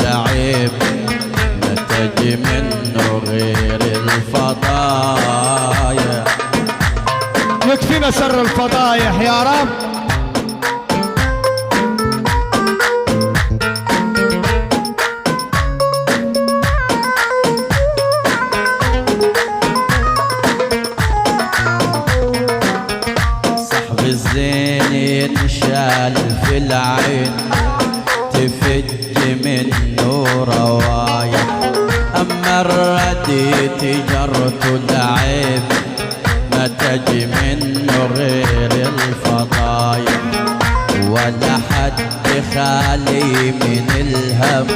العيب نتج منه غير الفضايح. يكفينا شر الفضايح يا رب. صاحب الزين ينشال في العين تفج منه روايح، أما الردي تجرة العيب نتج منه غير الفضايح، ولا حد خالي من الهم